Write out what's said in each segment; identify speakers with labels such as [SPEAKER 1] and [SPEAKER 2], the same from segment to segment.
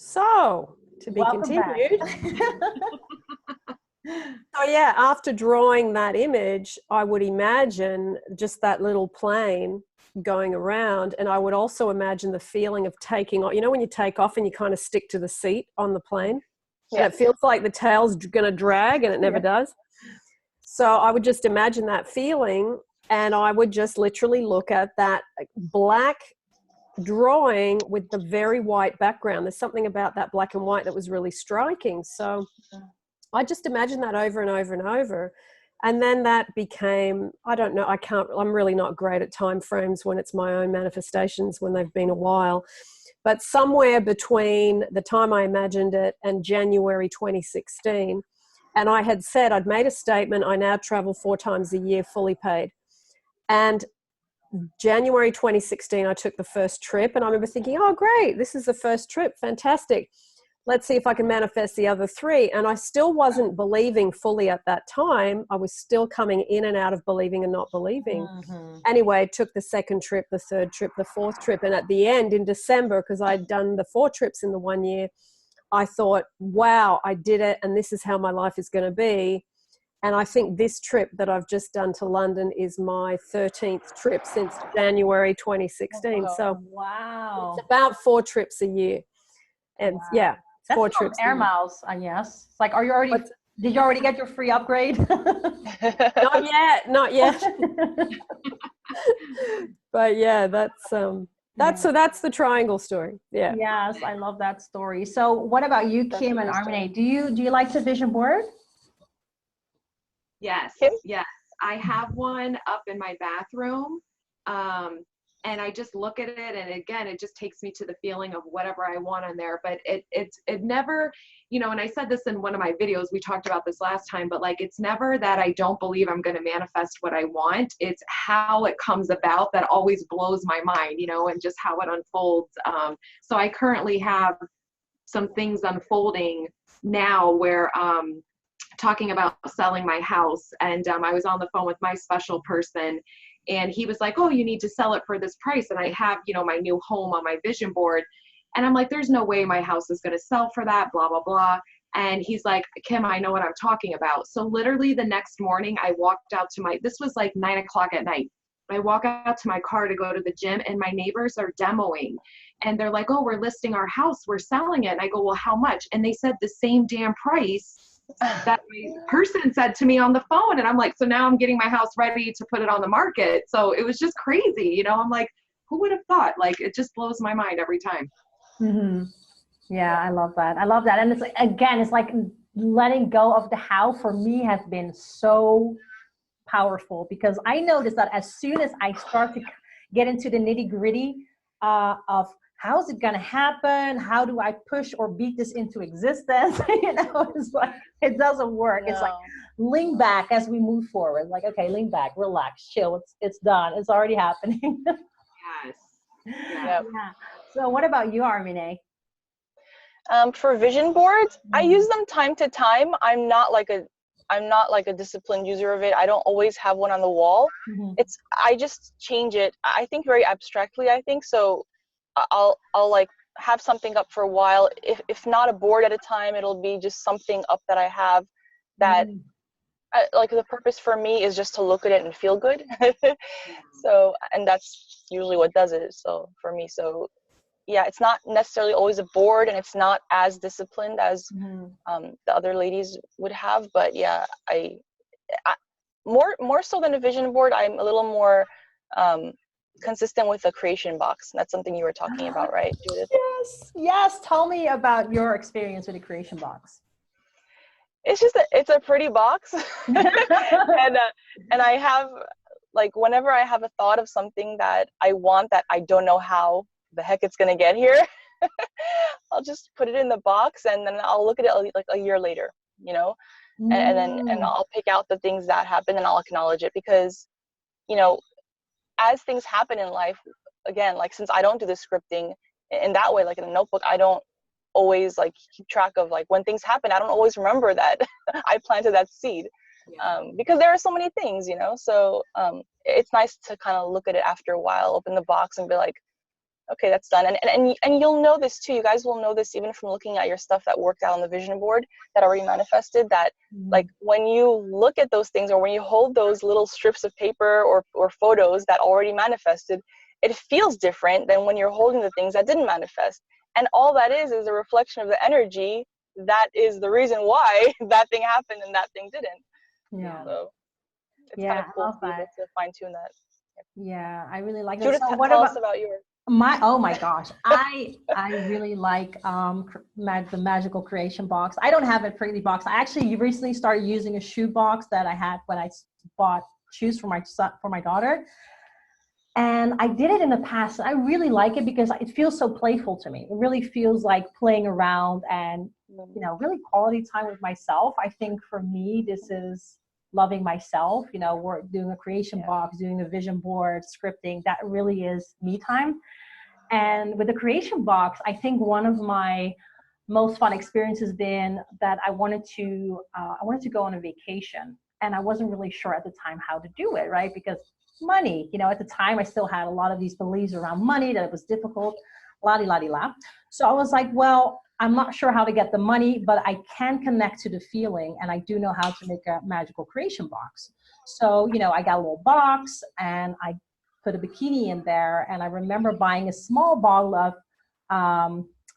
[SPEAKER 1] So, to be
[SPEAKER 2] Welcome
[SPEAKER 1] continued.
[SPEAKER 2] back.
[SPEAKER 1] So yeah, after drawing that image, I would imagine just that little plane going around, and I would also imagine the feeling of taking off. You know, when you take off and you kind of stick to the seat on the plane, and it feels like the tail's going to drag, and it never does. So I would just imagine that feeling, and I would just literally look at that black drawing with the very white background. There's something about that black and white that was really striking. So I just imagined that over and over and over. And then that became, I don't know, I'm really not great at time frames when it's my own manifestations, when they've been a while. But somewhere between the time I imagined it and January 2016, and I had said, I'd made a statement, I now travel 4 times a year, fully paid. And January 2016, I took the first trip, and I remember thinking, oh, great, this is the first trip, fantastic. Let's see if I can manifest the other 3. And I still wasn't believing fully at that time. I was still coming in and out of believing and not believing. Anyway, took the second trip, the third trip, the fourth trip. And at the end in December, because I'd done the 4 trips in the 1 year, I thought, wow, I did it. And this is how my life is going to be. And I think this trip that I've just done to London is my 13th trip since January 2016. So
[SPEAKER 2] wow,
[SPEAKER 1] it's about 4 trips a year. And yeah,
[SPEAKER 2] that's
[SPEAKER 1] 4 trips
[SPEAKER 2] air miles, I guess. It's like, did you already get your free upgrade?
[SPEAKER 1] Not yet. But yeah, that's the triangle story. Yeah.
[SPEAKER 2] Yes, I love that story. So what about you, Kim and Armine? Do you like to vision board?
[SPEAKER 3] Yes, yes. I have one up in my bathroom. And I just look at it, and again, it just takes me to the feeling of whatever I want on there. But it never, you know, and I said this in one of my videos, we talked about this last time, but like, it's never that I don't believe I'm going to manifest what I want. It's how it comes about that always blows my mind, you know, and just how it unfolds. So I currently have some things unfolding now where, talking about selling my house, and I was on the phone with my special person, and he was like, oh, you need to sell it for this price, and I have, you know, my new home on my vision board, and I'm like, there's no way my house is going to sell for that, blah blah blah. And he's like, Kim, I know what I'm talking about. So literally the next morning, I walked out to this was like 9 o'clock at night. I walk out to my car to go to the gym, and my neighbors are demoing, and they're like, oh, we're listing our house, we're selling it. And I go, well, how much? And they said the same damn price that my person said to me on the phone. And I'm like, so now I'm getting my house ready to put it on the market. So it was just crazy, you know. I'm like, who would have thought? Like, it just blows my mind every time.
[SPEAKER 2] Yeah, I love that. And it's like, again, it's like letting go of the how for me has been so powerful, because I noticed that as soon as I start to get into the nitty gritty of how is it going to happen? How do I push or beat this into existence? You know, it's like, it doesn't work. No. It's like, lean back as we move forward. Like, okay, lean back, relax, chill. It's done. It's already happening.
[SPEAKER 3] Yes.
[SPEAKER 2] Yeah. So what about you, Armine?
[SPEAKER 4] For vision boards, I use them time to time. I'm not like a disciplined user of it. I don't always have one on the wall. I just change it. I think very abstractly, I think. So I'll like have something up for a while. If not a board at a time, it'll be just something up that I have that like the purpose for me is just to look at it and feel good. So, and that's usually what does it. So for me, so yeah, it's not necessarily always a board, and it's not as disciplined as the other ladies would have. But yeah, I more so than a vision board, I'm a little more consistent with a creation box. That's something you were talking about, right, Judith?
[SPEAKER 2] Yes. Tell me about your experience with a creation box.
[SPEAKER 4] It's a pretty box. and I have, like, whenever I have a thought of something that I want that I don't know how the heck it's gonna get here, I'll just put it in the box, and then I'll look at it like a year later, you know, and I'll pick out the things that happen, and I'll acknowledge it, because, you know, as things happen in life, again, like, since I don't do the scripting in that way, like in a notebook, I don't always like keep track of like when things happen. I don't always remember that I planted that seed, because there are so many things, you know. So it's nice to kind of look at it after a while, open the box, and be like, okay, that's done. And you'll know this too. You guys will know this even from looking at your stuff that worked out on the vision board that already manifested, that like when you look at those things, or when you hold those little strips of paper or photos that already manifested, it feels different than when you're holding the things that didn't manifest. And all that is a reflection of the energy. That is the reason why that thing happened and that thing didn't.
[SPEAKER 2] Yeah.
[SPEAKER 4] So it's
[SPEAKER 2] Yeah,
[SPEAKER 4] kind of cool
[SPEAKER 2] I love
[SPEAKER 4] to be able
[SPEAKER 2] that.
[SPEAKER 4] to fine tune that.
[SPEAKER 2] Yeah, I really like that.
[SPEAKER 4] Judith,
[SPEAKER 2] So what
[SPEAKER 4] tell
[SPEAKER 2] about
[SPEAKER 4] us about yours.
[SPEAKER 2] oh my gosh, I really like the magical creation box. I don't have a pretty box. I actually recently started using a shoe box that I had when I bought shoes for my daughter. And I did it in the past. I really like it because it feels so playful to me. It really feels like playing around and, you know, really quality time with myself. I think for me, this is loving myself. You know, we're doing a creation box, doing a vision board, scripting. That really is me time. And with the creation box, I think one of my most fun experiences has been that I wanted to go on a vacation, and I wasn't really sure at the time how to do it, right? Because money, you know, at the time I still had a lot of these beliefs around money that it was difficult, la-di-la-di-la. So I was like, well, I'm not sure how to get the money, but I can connect to the feeling, and I do know how to make a magical creation box. So, you know, I got a little box and I put a bikini in there, and I remember buying a small bottle of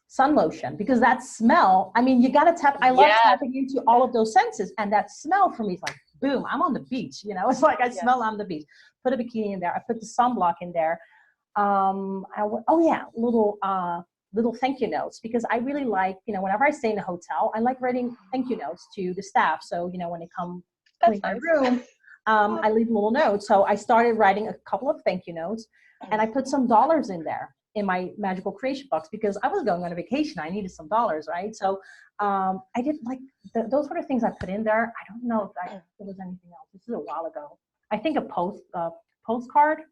[SPEAKER 2] sun lotion, because that smell, I mean, you got to tap, I love tapping into all of those senses, and that smell for me is like, boom, I'm on the beach, you know, it's like I smell on the beach. Put a bikini in there, I put the sunblock in there. Little thank you notes, because I really like, you know, whenever I stay in a hotel, I like writing thank you notes to the staff. So, you know, when they come clean my room, I leave a little note. So I started writing a couple of thank you notes, and I put some dollars in there in my magical creation box, because I was going on a vacation. I needed some dollars, right? So I did like those sort of things I put in there. I don't know if there was anything else. This is a while ago. I think a postcard.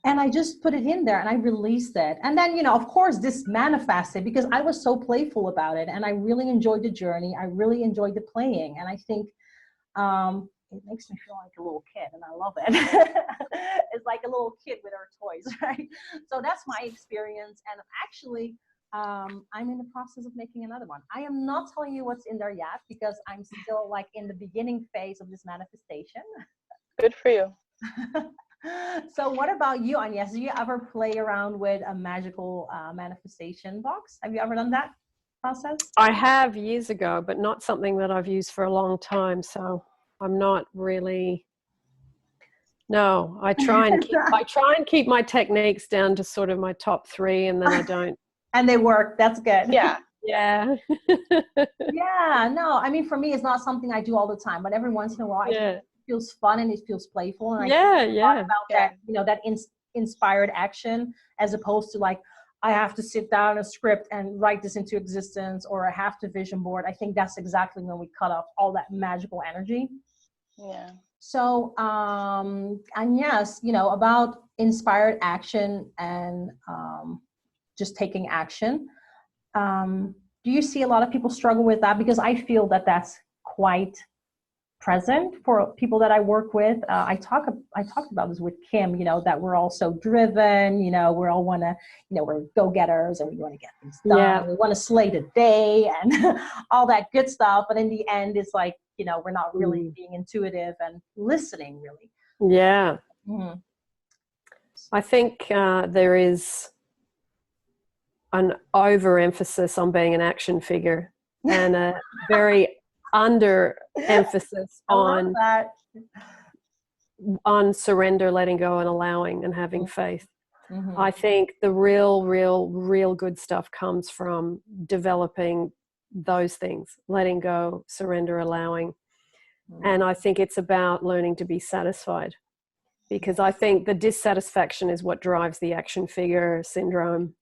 [SPEAKER 2] And I just put it in there and I released it. And then, you know, of course, this manifested because I was so playful about it. And I really enjoyed the journey. I really enjoyed the playing. And I think it makes me feel like a little kid, and I love it. It's like a little kid with her toys, right? So that's my experience. And actually, I'm in the process of making another one. I am not telling you what's in there yet, because I'm still like in the beginning phase of this manifestation.
[SPEAKER 4] Good for you.
[SPEAKER 2] So what about you, Agnes? Do you ever play around with a magical manifestation box? Have you ever done that process?
[SPEAKER 1] I have years ago, but not something that I've used for a long time. So I'm not really. No, I try and keep my techniques down to sort of my top 3, and then I don't.
[SPEAKER 2] And they work. That's good.
[SPEAKER 4] Yeah.
[SPEAKER 1] Yeah.
[SPEAKER 2] Yeah. No, I mean, for me, it's not something I do all the time, but every once in a while, it feels fun and it feels playful. And I think about that, you know, that inspired action, as opposed to like, I have to sit down a script and write this into existence, or I have to vision board. I think that's exactly when we cut off all that magical energy.
[SPEAKER 4] Yeah.
[SPEAKER 2] So, and yes, you know, about inspired action and just taking action. Do you see a lot of people struggle with that? Because I feel that that's quite present for people that I work with. I talked about this with Kim, you know, that we're all so driven, you know, we all want to, you know, we're go-getters and we want to get things done. Yeah. We want to slay the day and all that good stuff. But in the end, it's like, you know, we're not really being intuitive and listening really.
[SPEAKER 1] Yeah.
[SPEAKER 2] Mm-hmm.
[SPEAKER 1] I think there is an overemphasis on being an action figure and a very under emphasis on surrender, letting go, and allowing, and having faith. Mm-hmm. I think the real good stuff comes from developing those things: letting go, surrender, allowing. Mm-hmm. And I think it's about learning to be satisfied, because I think the dissatisfaction is what drives the action figure syndrome.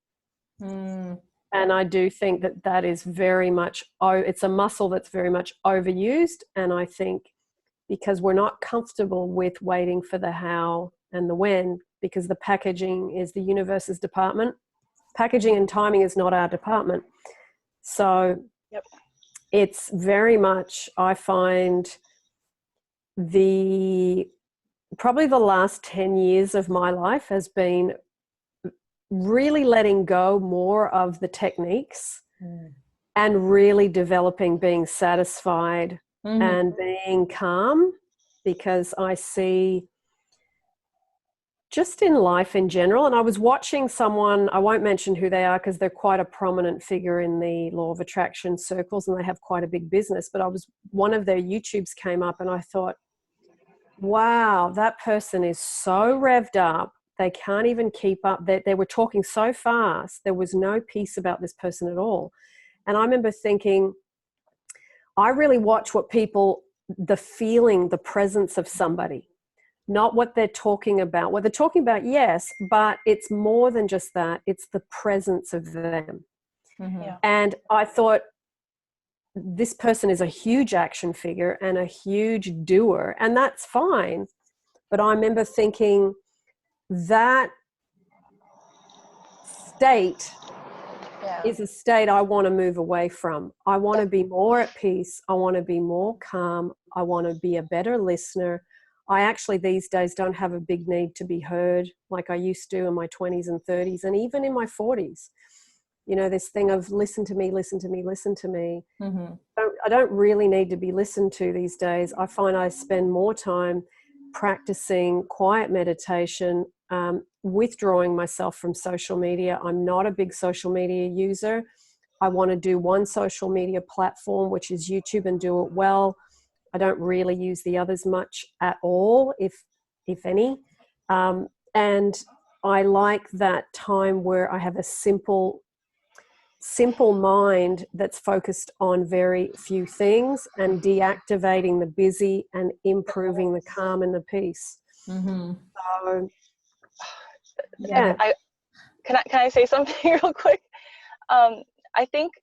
[SPEAKER 1] Mm. And I do think that is very much, it's a muscle that's very much overused. And I think because we're not comfortable with waiting for the how and the when, because the packaging is the universe's department. Packaging and timing is not our department. So it's very much, I find probably the last 10 years of my life has been really letting go more of the techniques and really developing being satisfied and being calm, because I see just in life in general, and I was watching someone, I won't mention who they are because they're quite a prominent figure in the law of attraction circles and they have quite a big business, but one of their YouTubes came up and I thought, wow, that person is so revved up. They can't even keep up. They were talking so fast. There was no peace about this person at all. And I remember thinking, I really watch the feeling, the presence of somebody, not what they're talking about. What they're talking about, yes, but it's more than just that. It's the presence of them.
[SPEAKER 4] Yeah.
[SPEAKER 1] And I thought, this person is a huge action figure and a huge doer, and that's fine. But I remember thinking that state is a state I want to move away from. I want to be more at peace. I want to be more calm. I want to be a better listener. I actually these days don't have a big need to be heard like I used to in my 20s and 30s and even in my 40s. You know, this thing of listen to me, listen to me, listen to me. I don't really need to be listened to these days. I find I spend more time practicing quiet meditation, withdrawing myself from social media. I'm not a big social media user. I want to do one social media platform, which is YouTube, and do it well. I don't really use the others much at all, if any. And I like that time where I have a simple mind that's focused on very few things and deactivating the busy and improving the calm and the peace. So, yeah.
[SPEAKER 4] Can I say something real quick? I think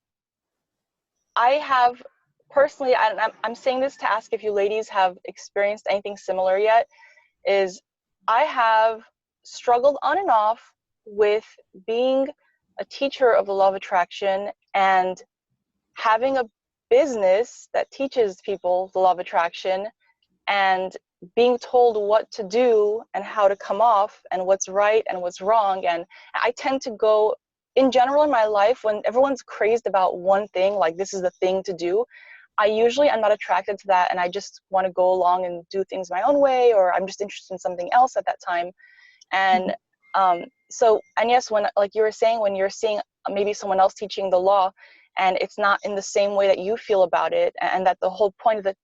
[SPEAKER 4] I have personally, and I'm saying this to ask if you ladies have experienced anything similar yet, is I have struggled on and off with being a teacher of the law of attraction and having a business that teaches people the law of attraction and being told what to do and how to come off and what's right and what's wrong. And I tend to go, in general in my life, when everyone's crazed about one thing, like this is the thing to do, I usually am not attracted to that and I just want to go along and do things my own way, or I'm just interested in something else at that time. And so, and yes, when, like you were saying, when you're seeing maybe someone else teaching the law and it's not in the same way that you feel about it, and that the whole point of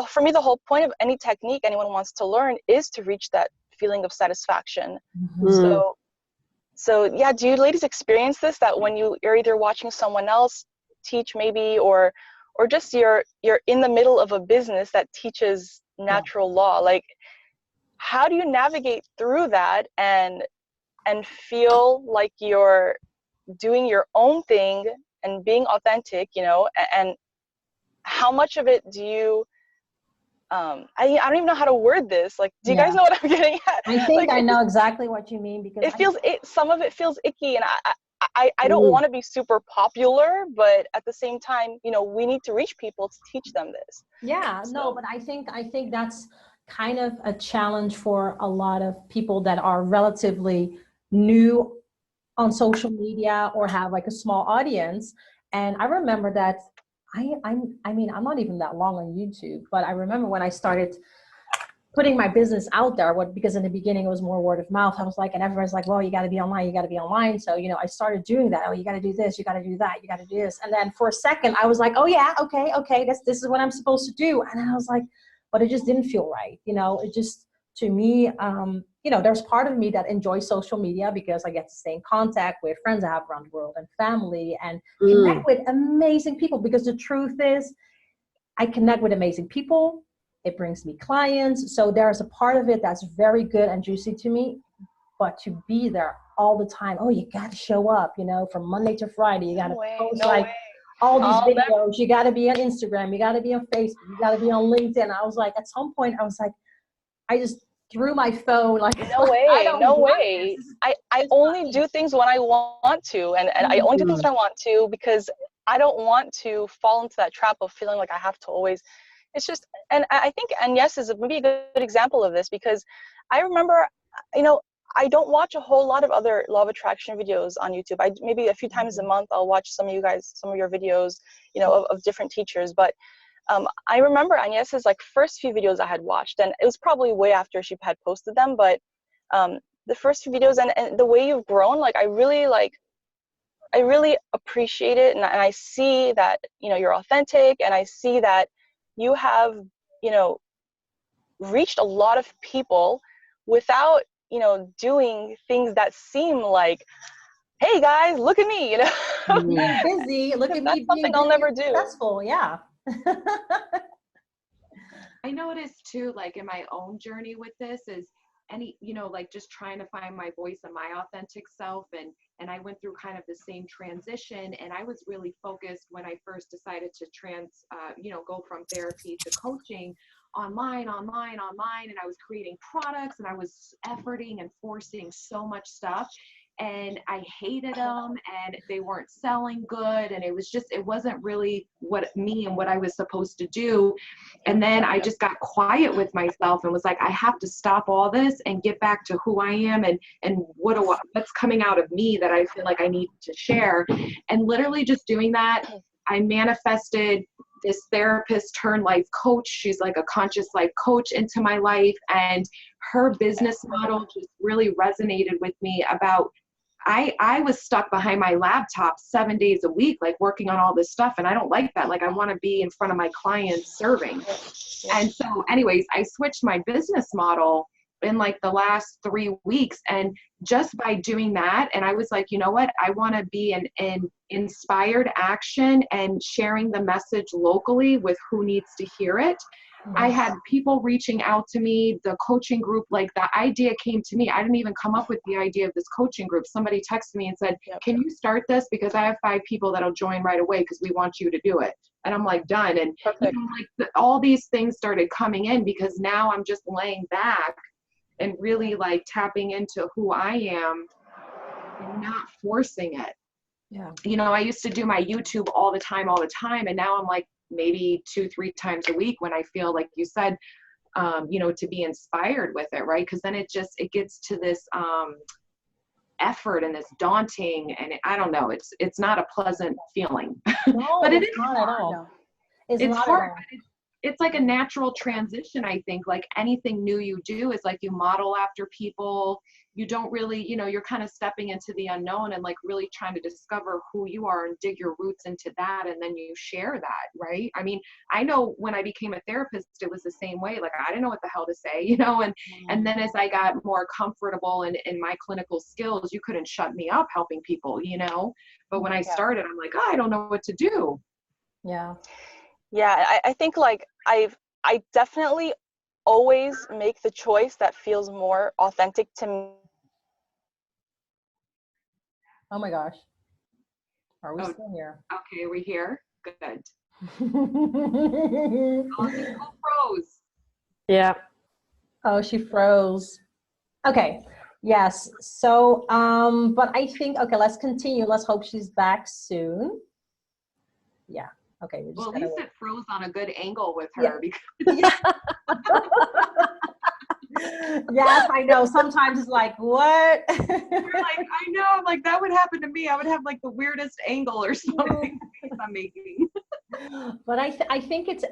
[SPEAKER 4] for me, the whole point of any technique anyone wants to learn is to reach that feeling of satisfaction. So yeah, do you ladies experience this, that when you're either watching someone else teach maybe, or just you're in the middle of a business that teaches natural law, like how do you navigate through that and feel like you're doing your own thing and being authentic, you know, and how much of it do you I don't even know how to word this. Like, do you guys know what I'm getting at?
[SPEAKER 2] I think
[SPEAKER 4] like,
[SPEAKER 2] I know exactly what you mean, because
[SPEAKER 4] some of it feels icky, and I don't want to be super popular, but at the same time, you know, we need to reach people to teach them this.
[SPEAKER 2] No, but I think that's kind of a challenge for a lot of people that are relatively new on social media or have like a small audience. And I remember that I mean, I'm not even that long on YouTube, but I remember when I started putting my business out there, because in the beginning it was more word of mouth. I was like, and everyone's like, well, you got to be online, you got to be online. So, you know, I started doing that. Oh, you got to do this, you got to do that, you got to do this. And then for a second I was like, oh yeah, okay, this is what I'm supposed to do. And then I was like, but it just didn't feel right. You know, it just, to me, you know, there's part of me that enjoys social media because I get to stay in contact with friends I have around the world and family, and connect with amazing people. Because the truth is, I connect with amazing people. It brings me clients. So there's a part of it that's very good and juicy to me. But to be there all the time, oh, you got to show up, you know, from Monday to Friday. You got to post all these videos. You got to be on Instagram. You got to be on Facebook. You got to be on LinkedIn. I was like, at some point, I was like, I just threw my phone, like,
[SPEAKER 4] no way. I only do things when I want to, and I only do things when I want to, because I don't want to fall into that trap of feeling like I have to always. It's just, and I think Agnes is maybe a good example of this, because I remember, you know, I don't watch a whole lot of other law of attraction videos on YouTube. Maybe a few times a month I'll watch some of your videos, you know, of different teachers. But I remember Agnes's like first few videos I had watched, and it was probably way after she had posted them. But the first few videos and the way you've grown, like I really appreciate it, and I see that, you know, you're authentic, and I see that you have, you know, reached a lot of people without, you know, doing things that seem like, hey guys, look at me, you know.
[SPEAKER 2] Being busy, look at
[SPEAKER 4] That's
[SPEAKER 2] me
[SPEAKER 4] something
[SPEAKER 2] being
[SPEAKER 4] I'll never do.
[SPEAKER 2] successful. Yeah.
[SPEAKER 3] I noticed too, like in my own journey with this is you know, like just trying to find my voice and my authentic self. And I went through kind of the same transition, and I was really focused when I first decided to you know, go from therapy to coaching online. And I was creating products, and I was efforting and forcing so much stuff. And I hated them, and they weren't selling good. And it wasn't really what I was supposed to do. And then I just got quiet with myself and was like, I have to stop all this and get back to who I am and what's coming out of me that I feel like I need to share. And literally just doing that, I manifested this therapist turned life coach. She's like a conscious life coach into my life. And her business model just really resonated with me about, I was stuck behind my laptop 7 days a week, like working on all this stuff. And I don't like that. Like I want to be in front of my clients serving. And so anyways, I switched my business model in like the last 3 weeks. And just by doing that, and I was like, you know what, I want to be in inspired action and sharing the message locally with who needs to hear it. I had people reaching out to me, the coaching group, like the idea came to me. I didn't even come up with the idea of this coaching group. Somebody texted me and said, can you start this? Because I have 5 people that'll join right away because we want you to do it. And I'm like, done. And you know, like all these things started coming in because now I'm just laying back and really like tapping into who I am and not forcing it.
[SPEAKER 2] Yeah.
[SPEAKER 3] You know, I used to do my YouTube all the time. And now I'm like, maybe 2-3 times a week when I feel, like you said, you know, to be inspired with it, right? Because then it gets to this effort and this daunting, and I don't know, it's not a pleasant feeling.
[SPEAKER 2] No,
[SPEAKER 3] but it is
[SPEAKER 2] not
[SPEAKER 3] hard.
[SPEAKER 2] at all.
[SPEAKER 3] No.
[SPEAKER 2] It's
[SPEAKER 3] It's
[SPEAKER 2] not
[SPEAKER 3] hard.
[SPEAKER 2] at all.
[SPEAKER 3] But it's like a natural transition, I think. Like anything new you do is like you model after people. You don't really, you know, you're kind of stepping into the unknown and like really trying to discover who you are and dig your roots into that. And then you share that, right? I mean, I know when I became a therapist, it was the same way. Like, I didn't know what the hell to say, you know, and then as I got more comfortable in my clinical skills, you couldn't shut me up helping people, you know, but when I started, I'm like, oh, I don't know what to do.
[SPEAKER 2] Yeah.
[SPEAKER 4] Yeah. I think like I definitely always make the choice that feels more authentic to me.
[SPEAKER 2] Oh my gosh. Are we still here?
[SPEAKER 3] Okay, are we here? Good.
[SPEAKER 2] Oh,
[SPEAKER 3] She froze.
[SPEAKER 1] Yeah.
[SPEAKER 2] oh, she froze. Okay. Yes. So, but I think, okay, let's continue. Let's hope she's back soon. Yeah. Okay. We're just
[SPEAKER 3] Well, at least it froze on a good angle with her.
[SPEAKER 2] Yeah.
[SPEAKER 3] Because
[SPEAKER 2] Yes, I know. Sometimes it's like, what?
[SPEAKER 3] you're like, I know, like that would happen to me. I would have like the weirdest angle or something I'm making.
[SPEAKER 2] But I think it's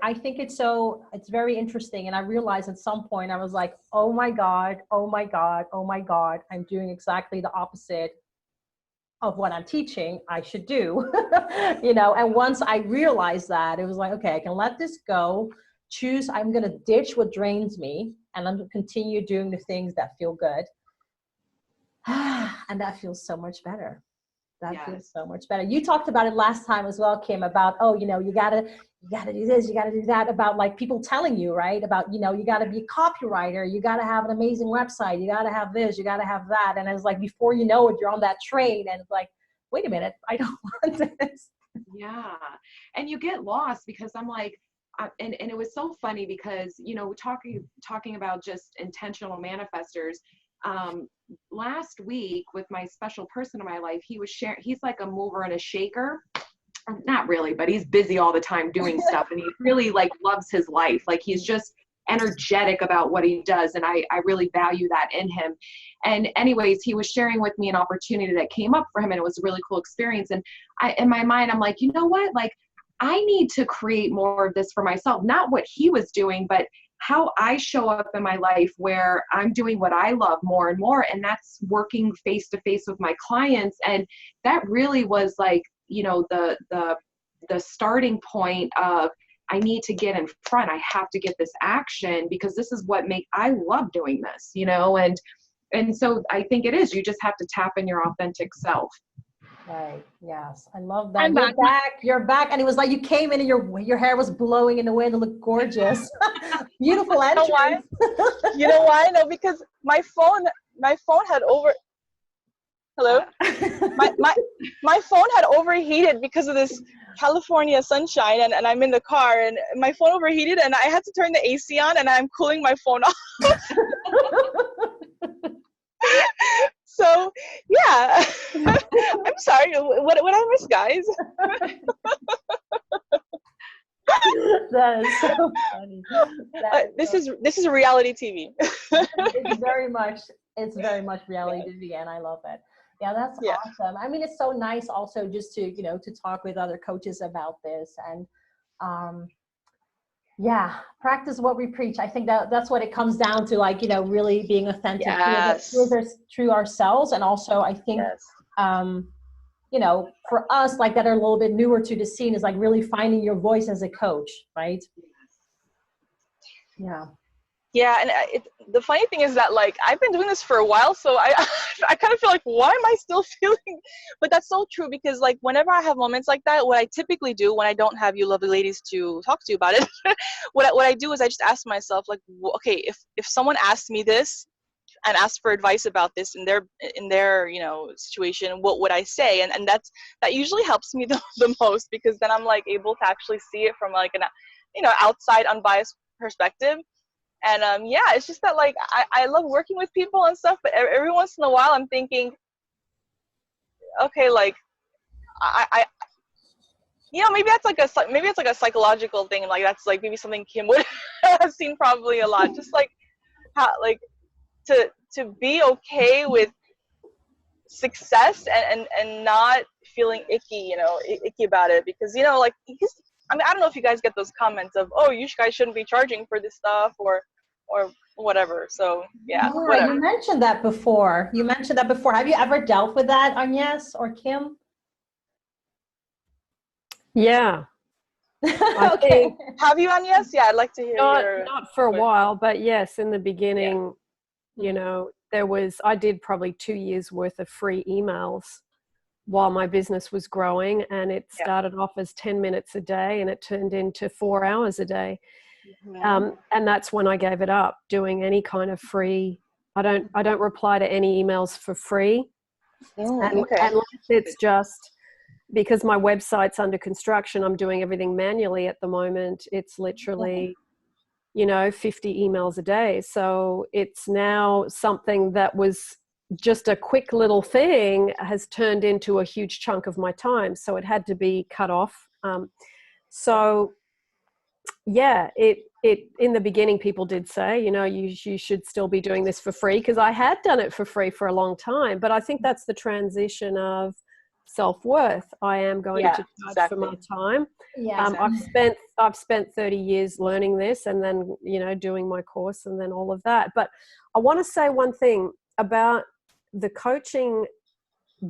[SPEAKER 2] very interesting. And I realized at some point I was like, oh my God, I'm doing exactly the opposite of what I'm teaching I should do. You know, and once I realized that, it was like, okay, I can let this go, I'm going to ditch what drains me, and I'm going to continue doing the things that feel good. And that feels so much better. Feels so much better. You talked about it last time as well, Kim, about, oh, you know, you gotta do this, you gotta do that, about like people telling you, right? About, you know, you gotta be a copywriter, you gotta have an amazing website, you gotta have this, you gotta have that. And it's like, before you know it, you're on that train, and it's like, wait a minute, I don't want this.
[SPEAKER 3] Yeah. And you get lost because I'm like, and it was so funny because, you know, talking about just intentional manifestors, last week with my special person in my life, he's like a mover and a shaker. Not really, but he's busy all the time doing stuff, and he really like loves his life. Like he's just energetic about what he does. And I really value that in him. And anyways, he was sharing with me an opportunity that came up for him, and it was a really cool experience. And in my mind, I'm like, you know what? Like, I need to create more of this for myself, not what he was doing, but how I show up in my life where I'm doing what I love more and more. And that's working face to face with my clients. And that really was like, you know, the starting point of, I need to get in front. I have to get this action, because this is what I love doing this, you know? And so I think it is, you just have to tap in your authentic self.
[SPEAKER 2] Right. Yes. I love that. You're back. And it was like you came in and your hair was blowing in the wind. It looked gorgeous. Beautiful entrance.
[SPEAKER 4] You know why? No, because my phone had my phone had overheated because of this California sunshine, and I'm in the car, and my phone overheated, and I had to turn the AC on, and I'm cooling my phone off. So yeah, I'm sorry. What I miss, guys?
[SPEAKER 2] That is so funny.
[SPEAKER 4] This is reality TV.
[SPEAKER 2] It's very much reality TV, and I love it. Yeah, that's awesome. I mean, it's so nice also just to, you know, to talk with other coaches about this, and practice what we preach. I think that's what it comes down to, like, you know, really being authentic to ourselves. And also I think, you know, for us, like, that are a little bit newer to the scene, is like really finding your voice as a coach, right? Yeah.
[SPEAKER 4] Yeah, and the funny thing is that, like, I've been doing this for a while, so I kind of feel like, why am I still feeling? But that's so true, because, like, whenever I have moments like that, what I typically do when I don't have you lovely ladies to talk to about it, what I do is I just ask myself, like, okay, if someone asked me this and asked for advice about this in their you know, situation, what would I say? And that usually helps me the most, because then I'm, like, able to actually see it from, like, an, you know, outside unbiased perspective. And it's just that, like, I love working with people and stuff, but every once in a while I'm thinking, okay, like, I you know, maybe it's like a psychological thing, like, that's like maybe something Kim would have seen probably a lot, just like how, like, to be okay with success and not feeling icky about it, because, you know, like, I mean, I don't know if you guys get those comments of, oh, you guys shouldn't be charging for this stuff or whatever. So yeah.
[SPEAKER 2] Right, you mentioned that before. Have you ever dealt with that, Agnes or Kim?
[SPEAKER 1] Yeah.
[SPEAKER 2] Okay.
[SPEAKER 4] Have you, Agnes? Yeah, I'd like to hear.
[SPEAKER 1] Not for a while, but yes, in the beginning, you know, I did probably 2 years worth of free emails while my business was growing, and it started off as 10 minutes a day, and it turned into 4 hours a day. And that's when I gave it up, doing any kind of free. I don't reply to any emails for free. Unless it's just because my website's under construction, I'm doing everything manually at the moment. It's literally, you know, 50 emails a day. So it's now something that was just a quick little thing has turned into a huge chunk of my time. So it had to be cut off. It in the beginning, people did say, you know, you should still be doing this for free, because I had done it for free for a long time. But I think that's the transition of self-worth. I am going to charge for my time. I've spent 30 years learning this, and then, you know, doing my course, and then all of that. But I want to say one thing about the coaching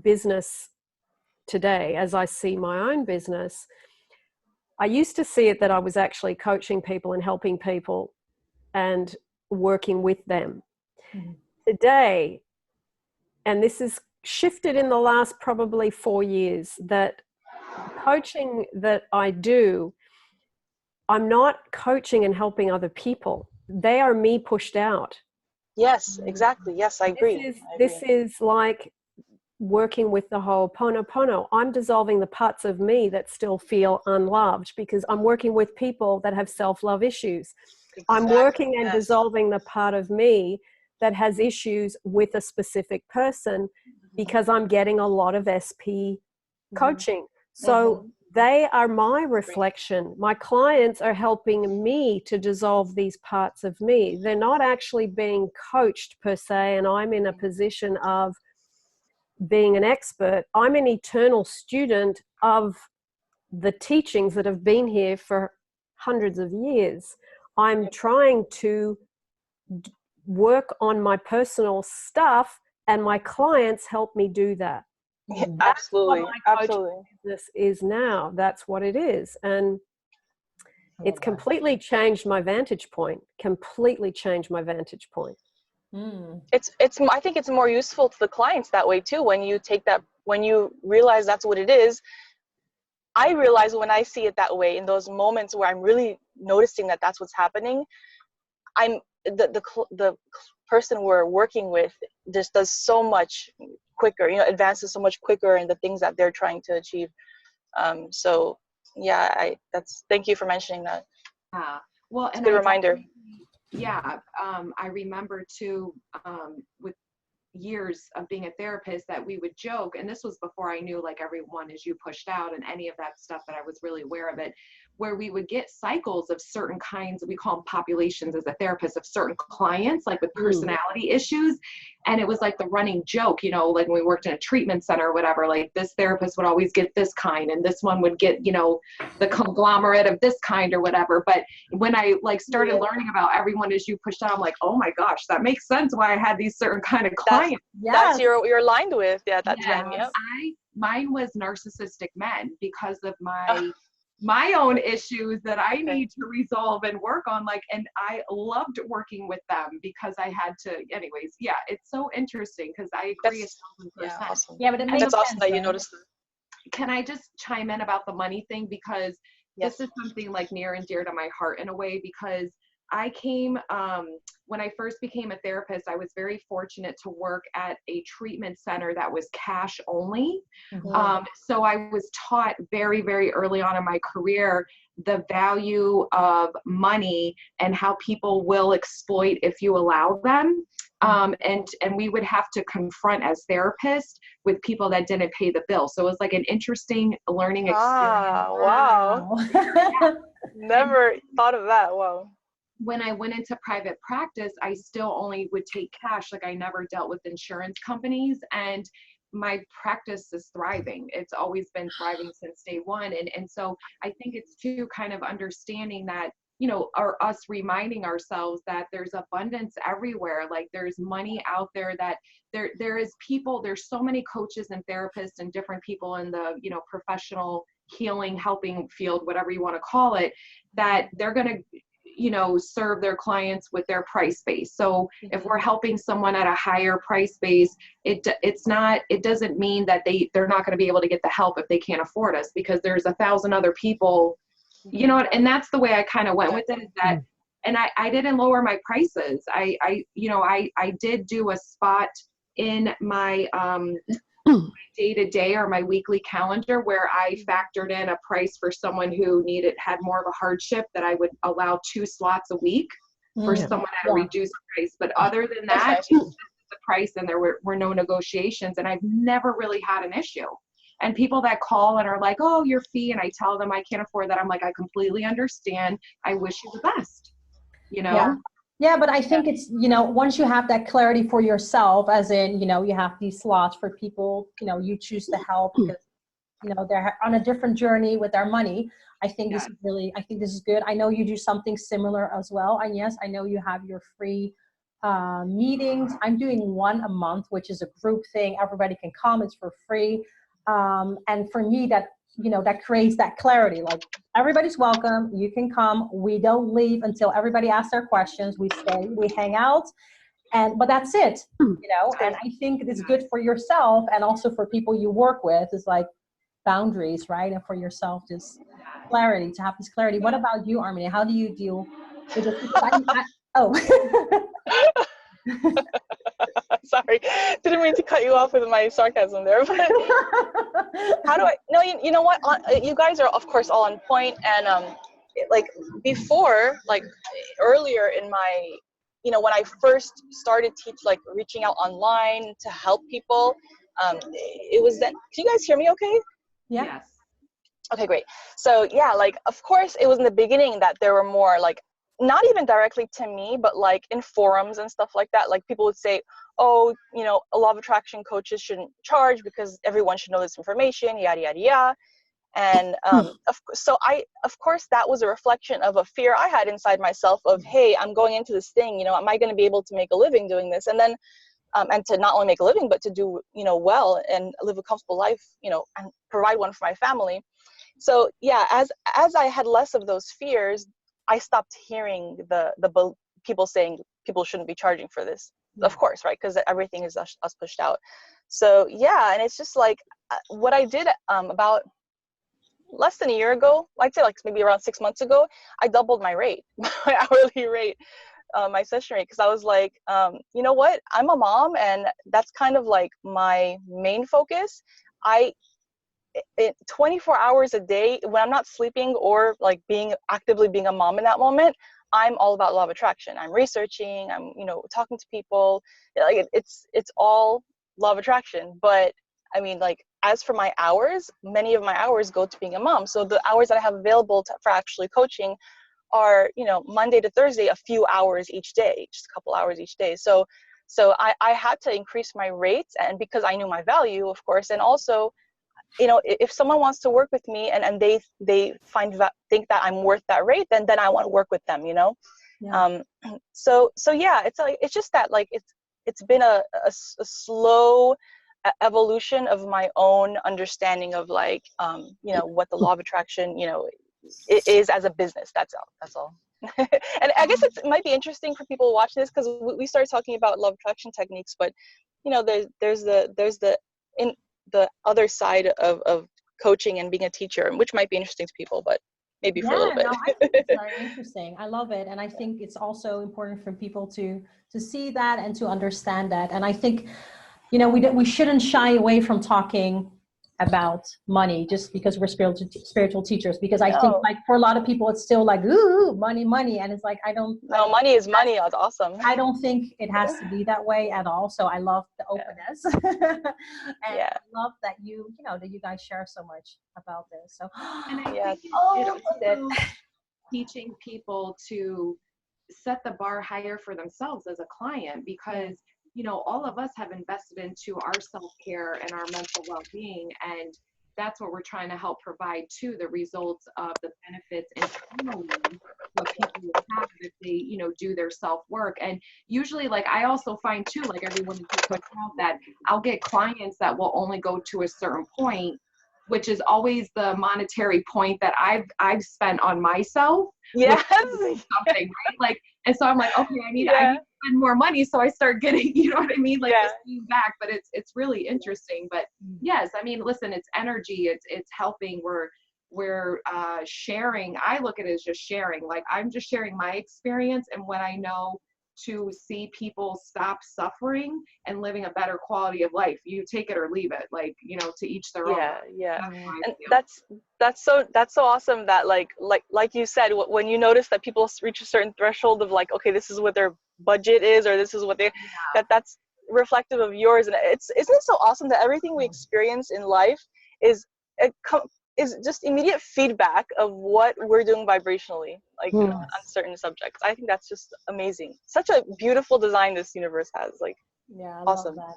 [SPEAKER 1] business today, as I see my own business. I used to see it that I was actually coaching people and helping people and working with them. Mm-hmm. Today, and this has shifted in the last probably 4 years, that coaching that I do, I'm not coaching and helping other people. They are me pushed out.
[SPEAKER 4] Yes, exactly. Yes, I agree.
[SPEAKER 1] This is like working with the whole Pono. I'm dissolving the parts of me that still feel unloved, because I'm working with people that have self-love issues. Exactly. I'm working and dissolving the part of me that has issues with a specific person, because I'm getting a lot of SP coaching. So they are my reflection. My clients are helping me to dissolve these parts of me. They're not actually being coached per se, and I'm in a position of being an expert. I'm an eternal student of the teachings that have been here for hundreds of years. I'm trying to work on my personal stuff, and my clients help me do that.
[SPEAKER 4] Absolutely.
[SPEAKER 1] That's what my coaching
[SPEAKER 4] Absolutely.
[SPEAKER 1] business is now. That's what it is. And it's completely changed my vantage point. Completely changed my vantage point.
[SPEAKER 4] It's I think it's more useful to the clients that way too, when you take that, when you realize that's what it is. I realize when I see it that way, in those moments where I'm really noticing that that's what's happening, I'm the person we're working with just does so much quicker, you know, advances so much quicker in the things that they're trying to achieve. So yeah, thank you for mentioning that.
[SPEAKER 3] Well,
[SPEAKER 4] it's a good reminder.
[SPEAKER 3] Yeah, I remember too, with years of being a therapist, that we would joke, and this was before I knew like everyone is you pushed out and any of that stuff, that I was really aware of it, where we would get cycles of certain kinds, we call them populations as a therapist, of certain clients, like with personality issues. And it was like the running joke, you know, like when we worked in a treatment center or whatever, like this therapist would always get this kind, and this one would get, you know, the conglomerate of this kind or whatever. But when I like started learning about everyone as you pushed out, I'm like, oh my gosh, that makes sense why I had these certain kind of clients.
[SPEAKER 4] That's you're aligned with. Yeah, that time. Yep.
[SPEAKER 3] Mine was narcissistic men, because of my own issues that I need to resolve and work on, like, and I loved working with them because I had to, anyways. Yeah, it's so interesting, because I agree 1,000%.
[SPEAKER 4] Awesome.
[SPEAKER 2] Yeah, but it makes
[SPEAKER 4] that's
[SPEAKER 2] sense,
[SPEAKER 4] awesome that you
[SPEAKER 2] right?
[SPEAKER 4] noticed it.
[SPEAKER 3] Can I just chime in about the money thing? Because this is something like near and dear to my heart in a way, because I came, when I first became a therapist, I was very fortunate to work at a treatment center that was cash only. So I was taught very, very early on in my career the value of money and how people will exploit if you allow them. And we would have to confront as therapists with people that didn't pay the bill. So it was like an interesting learning experience.
[SPEAKER 4] Wow. Never thought of that. Wow.
[SPEAKER 3] When I went into private practice, I still only would take cash. Like I never dealt with insurance companies, and my practice is thriving. It's always been thriving since day one. And so I think it's too kind of understanding that, you know, or us reminding ourselves that there's abundance everywhere. Like there's money out there, that there is people, there's so many coaches and therapists and different people in the, you know, professional healing, helping field, whatever you want to call it, that they're going to, you know, serve their clients with their price base. So if we're helping someone at a higher price base, it doesn't mean that they're not going to be able to get the help if they can't afford us, because there's 1,000 other people, you know, and that's the way I kind of went with it, is that, and I didn't lower my prices. I did do a spot in my day-to-day or my weekly calendar where I factored in a price for someone who had more of a hardship, that I would allow 2 slots a week for someone at a reduced price. But other than that, it's just the price, and there were no negotiations, and I've never really had an issue. And people that call and are like, oh, your fee, and I tell them I can't afford that, I'm like, I completely understand. I wish you the best, you know?
[SPEAKER 2] Yeah, but I think it's, you know, once you have that clarity for yourself, as in, you know, you have these slots for people, you know, you choose to help because, you know, they're on a different journey with their money. I think this is good. I know you do something similar as well. And yes, I know you have your free meetings. I'm doing one a month, which is a group thing. Everybody can come, it's for free. And for me, that, you know, that creates that clarity. Like everybody's welcome. You can come. We don't leave until everybody asks their questions. We stay, we hang out, but that's it, you know? And I think it's good for yourself and also for people you work with. It's like boundaries, right? And for yourself, just clarity, to have this clarity. What about you, Armine? How do you deal with this?
[SPEAKER 4] Sorry, didn't mean to cut you off with my sarcasm there, but how do I, no, you know what, you guys are of course all on point. And like before, like earlier in my, you know, when I first started reaching out online to help people, it was then, can you guys hear me okay?
[SPEAKER 3] Yes.
[SPEAKER 4] Okay, great. So yeah, like, of course, it was in the beginning that there were more, like, not even directly to me, but like in forums and stuff like that, like people would say, oh, you know, a law of attraction coaches shouldn't charge because everyone should know this information, yada, yada, yada. And of course, that was a reflection of a fear I had inside myself of, hey, I'm going into this thing, you know, am I going to be able to make a living doing this? And then, and to not only make a living, but to do, you know, well and live a comfortable life, you know, and provide one for my family. So yeah, as I had less of those fears, I stopped hearing the people saying people shouldn't be charging for this. Yeah. Of course, right? Because everything is us pushed out. So yeah, and it's just like what I did about less than a year ago, I'd say like maybe around 6 months ago, I doubled my rate, my hourly rate, my session rate, because I was like, you know what? I'm a mom, and that's kind of like my main focus. 24 hours a day, when I'm not sleeping or like actively being a mom in that moment, I'm all about law of attraction. I'm researching, I'm, you know, talking to people, like it's all law of attraction. But I mean, like, as for my hours, many of my hours go to being a mom. So the hours that I have available for actually coaching are, you know, Monday to Thursday, a few hours each day, just a couple hours each day. So I had to increase my rates, and because I knew my value, of course, and also, you know, if someone wants to work with me and they think that I'm worth that rate, then I want to work with them, you know. Yeah. So yeah, it's like, it's just that, like, it's been a slow evolution of my own understanding of, like, you know, what the law of attraction, you know, it is as a business. That's all. And I guess it might be interesting for people watching this, because we started talking about law of attraction techniques, but, you know, there's the other side of coaching and being a teacher, which might be interesting to people, but maybe for a little bit.
[SPEAKER 2] No, I think it's very interesting. I love it. And I think it's also important for people to see that and to understand that. And I think, you know, we shouldn't shy away from talking about money just because we're spiritual teachers, because I think, like, for a lot of people, it's still like, ooh, money. And it's like,
[SPEAKER 4] money is money. That's awesome.
[SPEAKER 2] I don't think it has to be that way at all. So I love the openness. And I love that you guys share so much about this. So,
[SPEAKER 3] and I think teaching people to set the bar higher for themselves as a client, because, you know, all of us have invested into our self-care and our mental well-being, and that's what we're trying to help provide too, the results of the benefits internally, what people will have if they, you know, do their self-work. And usually, like, I also find too, like everyone who puts out, that I'll get clients that will only go to a certain point, which is always the monetary point that I've spent on myself.
[SPEAKER 4] Yes.
[SPEAKER 3] Something, right? Like, and so I'm like, okay, I need to spend more money, so I start getting, you know what I mean, like, this back. But it's really interesting. But yes, I mean, listen, it's energy, it's helping. We're sharing. I look at it as just sharing. Like, I'm just sharing my experience, and when I know to see people stop suffering and living a better quality of life, you take it or leave it, like, you know, to each their own. And
[SPEAKER 4] that's so awesome that like you said, when you notice that people reach a certain threshold of, like, okay, this is what their budget is, or this is what they that's reflective of yours. And isn't it so awesome that everything we experience in life is just immediate feedback of what we're doing vibrationally, like, you know, on certain subjects. I think that's just amazing. Such a beautiful design this universe has. Like, awesome.
[SPEAKER 2] Love that.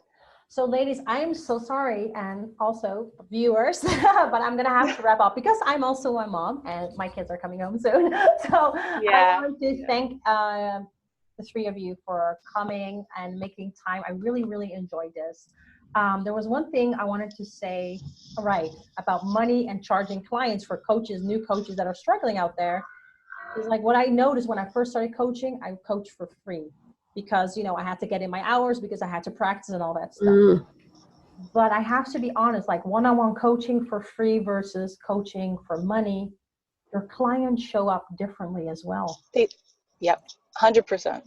[SPEAKER 2] So ladies, I'm so sorry, and also viewers, but I'm gonna have to wrap up because I'm also a mom and my kids are coming home soon. So I want to thank the three of you for coming and making time. I really, really enjoyed this. There was one thing I wanted to say, about money and charging clients for coaches, new coaches that are struggling out there. Is like, what I noticed when I first started coaching, I coached for free because, you know, I had to get in my hours because I had to practice and all that stuff. But I have to be honest, like, one-on-one coaching for free versus coaching for money, your clients show up differently as well.
[SPEAKER 4] 100%.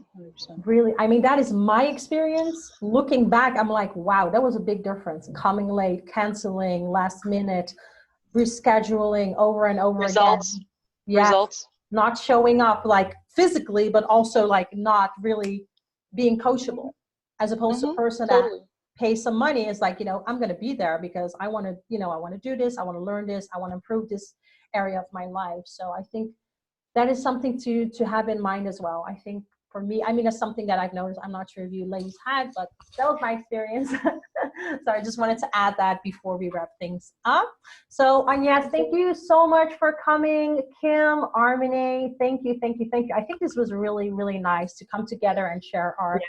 [SPEAKER 2] Really, I mean, that is my experience. Looking back, I'm like, wow, that was a big difference. Coming late, canceling, last minute, rescheduling over and over again. Results. Not showing up, like, physically, but also, like, not really being coachable, as opposed to a person that pay some money. It's like, you know, I'm going to be there because I want to, you know, I want to do this. I want to learn this. I want to improve this area of my life. So I think that is something to have in mind as well. I think for me, I mean, it's something that I've noticed. I'm not sure if you ladies had, but that was my experience. So I just wanted to add that before we wrap things up. So Agnes, thank you so much for coming. Kim, Armine, thank you, thank you, thank you. I think this was really, really nice to come together and share our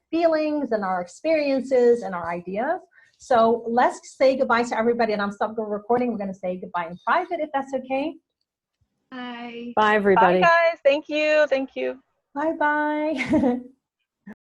[SPEAKER 2] feelings and our experiences and our ideas. So let's say goodbye to everybody, and I'm stopping the recording. We're going to say goodbye in private, if that's okay.
[SPEAKER 3] Bye.
[SPEAKER 1] Bye, everybody.
[SPEAKER 4] Bye, guys. Thank you. Thank you.
[SPEAKER 2] Bye-bye.